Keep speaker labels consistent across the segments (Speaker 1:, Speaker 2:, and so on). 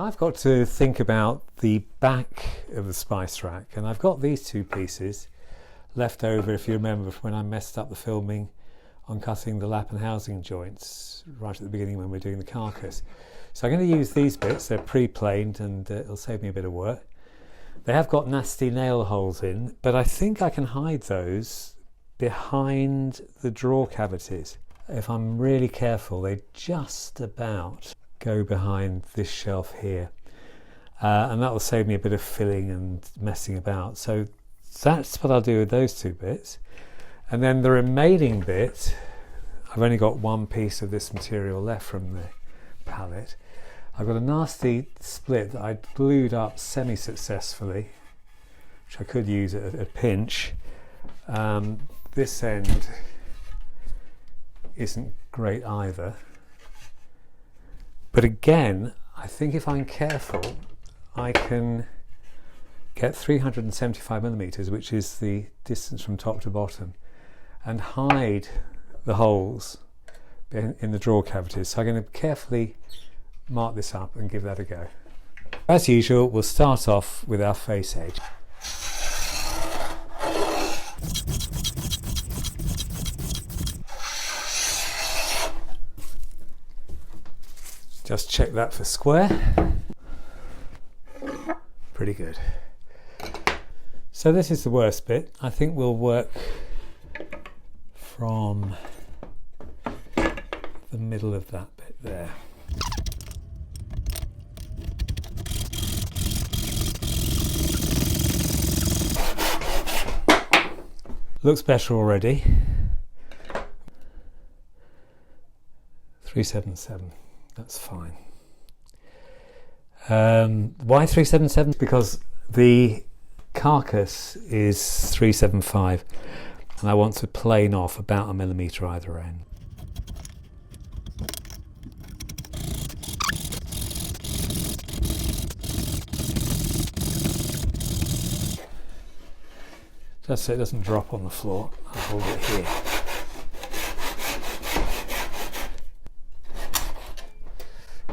Speaker 1: Now I've got to think about the back of the spice rack, and I've got these two pieces left over, if you remember, from when I messed up the filming on cutting the lap and housing joints right at the beginning when we're doing the carcass. So I'm going to use these bits. They're pre-planed and it'll save me a bit of work. They have got nasty nail holes in, but I think I can hide those behind the drawer cavities. If I'm really careful, they just about go behind this shelf here, and that will save me a bit of filling and messing about. So that's what I'll do with those two bits. And then the remaining bit, I've only got one piece of this material left from the pallet. I've got a nasty split that I glued up semi-successfully, which I could use at a pinch. This end isn't great either. But again, I think if I'm careful, I can get 375 millimeters, which is the distance from top to bottom, and hide the holes in the drawer cavities. So I'm going to carefully mark this up and give that a go. As usual, we'll start off with our face edge. Just check that for square. Pretty good. So this is the worst bit. I think we'll work from the middle of that bit there. Looks better already. 377. That's fine. Why 377? Because the carcass is 375 and I want to plane off about a millimetre either end. Just so it doesn't drop on the floor, I'll hold it here.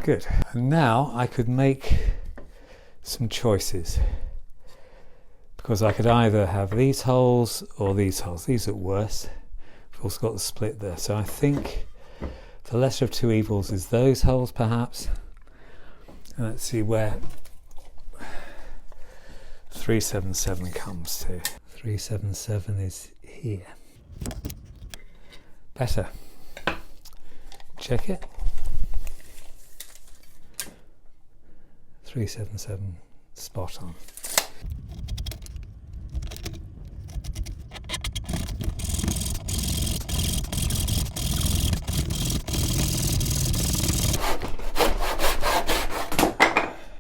Speaker 1: Good. And now I could make some choices, because I could either have these holes or these holes. These are worse. We've also got the split there. So I think the lesser of two evils is those holes perhaps. And let's see where 377 comes to. 377 is here. Better. Check it. 377, spot on.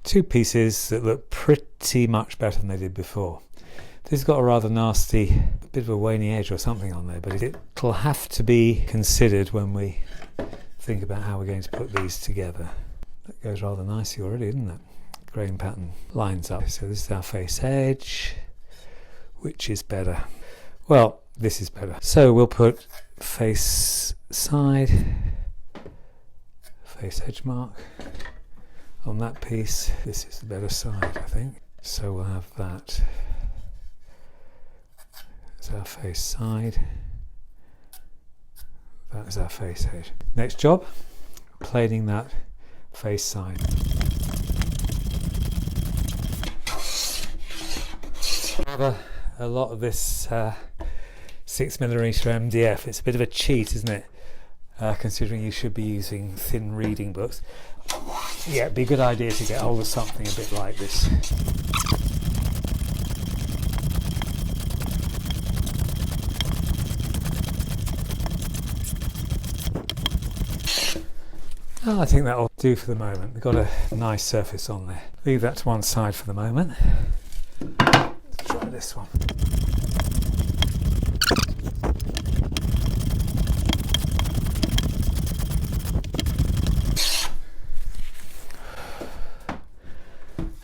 Speaker 1: Two pieces that look pretty much better than they did before. This has got a rather nasty, bit of a waney edge or something on there, but it'll have to be considered when we think about how we're going to put these together. That goes rather nicely already, isn't it? Grain pattern lines up. So this is our face edge. Which is better? Well, this is better. So we'll put face side, face edge mark on that piece. This is the better side, I think. So we'll have that as our face side. That is our face edge. Next job, planing that face side. A lot of this 6mm MDF. It's a bit of a cheat, isn't it? Considering you should be using thin reading books. Yeah, it'd be a good idea to get hold of something a bit like this. Oh, I think that'll do for the moment. We've got a nice surface on there. Leave that to one side for the moment. Let's try this one.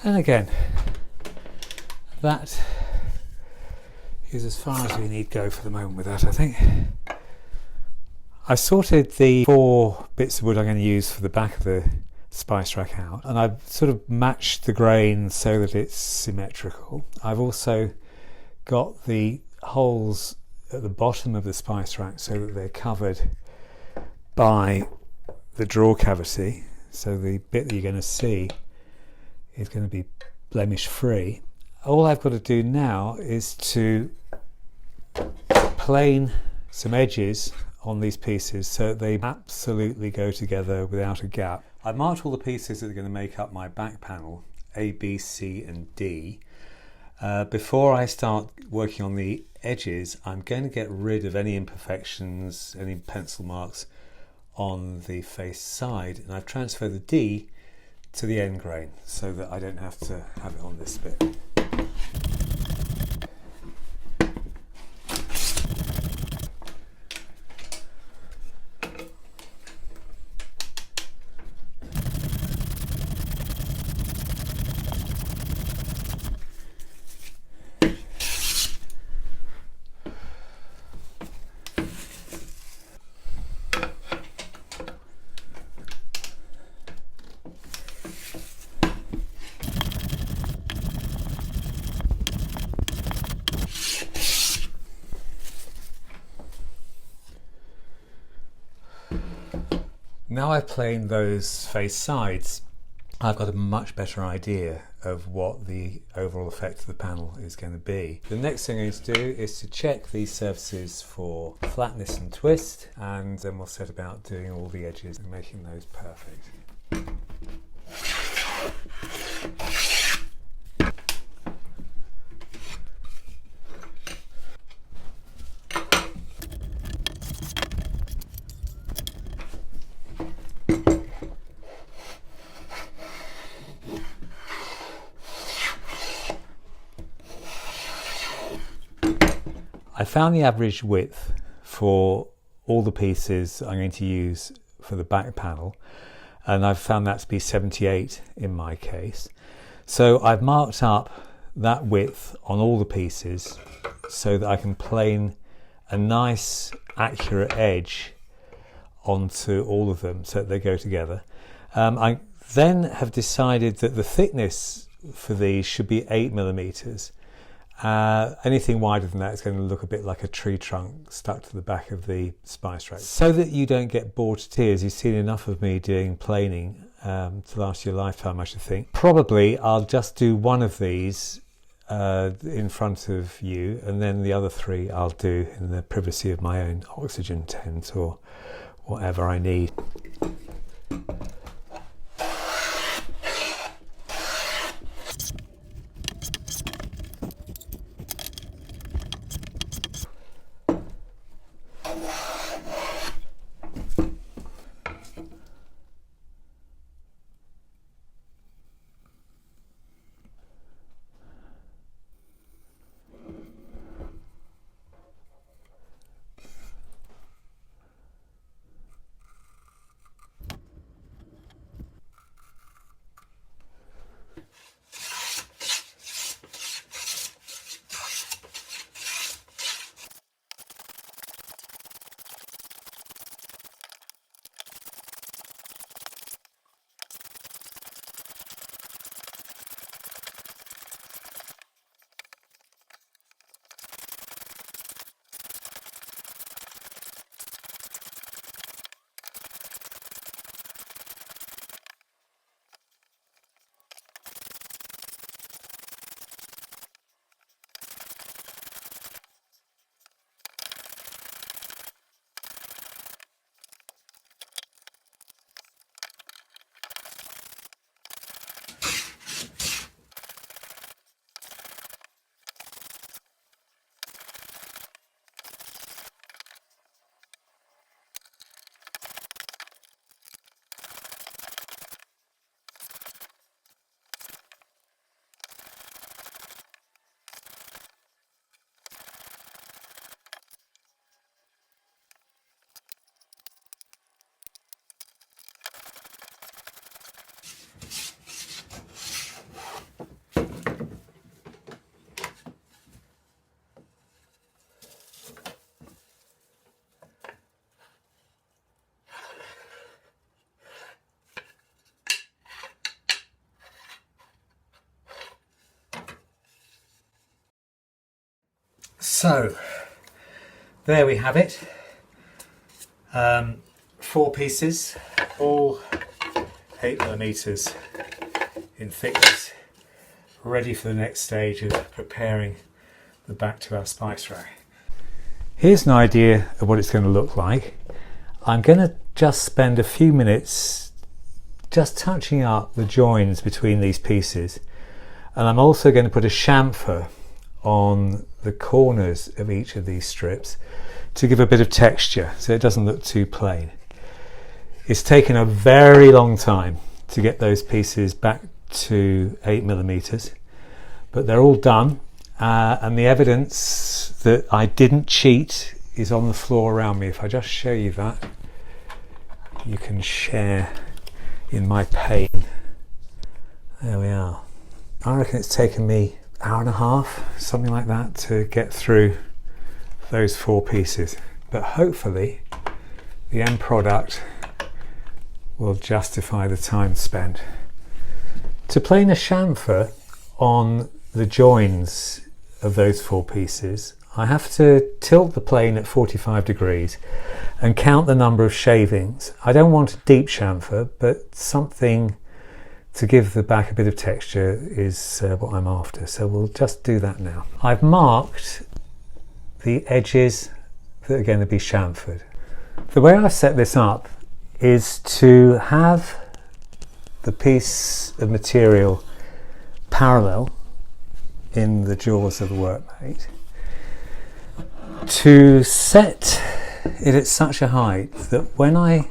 Speaker 1: And again, that is as far as we need go for the moment with that, I think. I sorted the 4 bits of wood I'm going to use for the back of the spice rack out, and I've sort of matched the grain so that it's symmetrical. I've also got the holes at the bottom of the spice rack so that they're covered by the drawer cavity, so the bit that you're going to see is going to be blemish free. All I've got to do now is to plane some edges on these pieces so that they absolutely go together without a gap. I've marked all the pieces that are going to make up my back panel, A, B, C and D. Before I start working on the edges, I'm going to get rid of any imperfections, any pencil marks on the face side, and I've transferred the D to the end grain so that I don't have to have it on this bit. Now I've planed those face sides, I've got a much better idea of what the overall effect of the panel is going to be. The next thing I need to do is to check these surfaces for flatness and twist, and then we'll set about doing all the edges and making those perfect. I found the average width for all the pieces I'm going to use for the back panel, and I've found that to be 78 in my case. So I've marked up that width on all the pieces so that I can plane a nice accurate edge onto all of them so that they go together. I then have decided that the thickness for these should be 8mm. Anything wider than that is going to look a bit like a tree trunk stuck to the back of the spice rack. So that you don't get bored to tears, you've seen enough of me doing planing to last your lifetime, I should think. Probably I'll just do one of these in front of you, and then the other three I'll do in the privacy of my own oxygen tent or whatever I need. So there we have it. 4 pieces, all 8mm in thickness, ready for the next stage of preparing the back to our spice rack. Here's an idea of what it's going to look like. I'm going to just spend a few minutes just touching up the joins between these pieces, and I'm also going to put a chamfer on the corners of each of these strips to give a bit of texture so it doesn't look too plain. It's taken a very long time to get those pieces back to 8mm, but they're all done, and the evidence that I didn't cheat is on the floor around me. If I just show you that, you can share in my pain. There we are. I reckon it's taken me an hour and a half, something like that, to get through those 4 pieces, but hopefully the end product will justify the time spent. To plane a chamfer on the joins of those 4 pieces, I have to tilt the plane at 45 degrees and count the number of shavings. I don't want a deep chamfer, but something to give the back a bit of texture is what I'm after, so we'll just do that now. I've marked the edges that are going to be chamfered. The way I've set this up is to have the piece of material parallel in the jaws of the Workmate, to set it at such a height that when I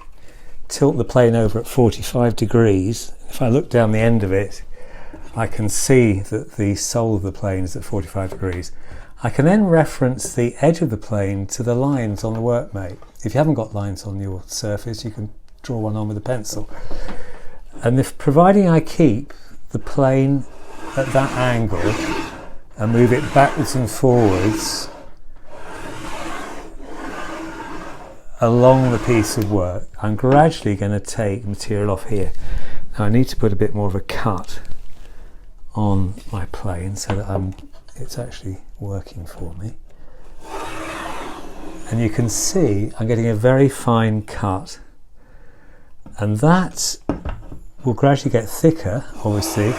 Speaker 1: tilt the plane over at 45 degrees, if I look down the end of it, I can see that the sole of the plane is at 45 degrees. I can then reference the edge of the plane to the lines on the Workmate. If you haven't got lines on your surface, you can draw one on with a pencil. And if, providing I keep the plane at that angle and move it backwards and forwards along the piece of work, I'm gradually going to take material off here. Now I need to put a bit more of a cut on my plane so that it's actually working for me. And you can see I'm getting a very fine cut, and that will gradually get thicker, obviously,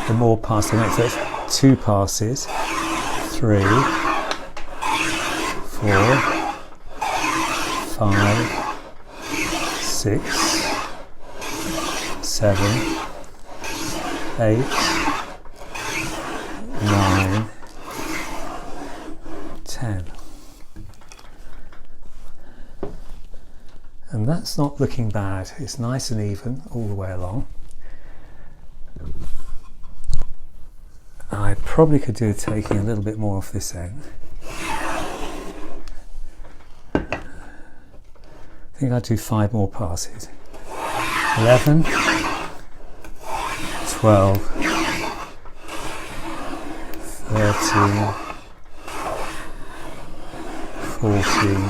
Speaker 1: the more passes I make. So it's 2 passes, 3, 4, 5, 6, 7, 8, 9, 10. And that's not looking bad. It's nice and even all the way along. I probably could do with taking a little bit more off this end. I think I'd do 5 more passes. 11, 12, 13, 14,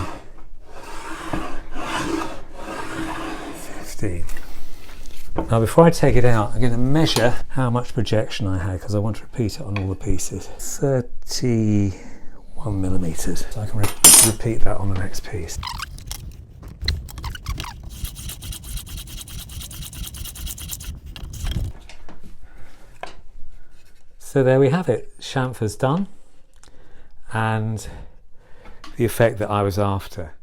Speaker 1: 15. Now before I take it out, I'm going to measure how much projection I had, because I want to repeat it on all the pieces. 31mm. So I can repeat that on the next piece. So there we have it. Chamfer's done, and the effect that I was after.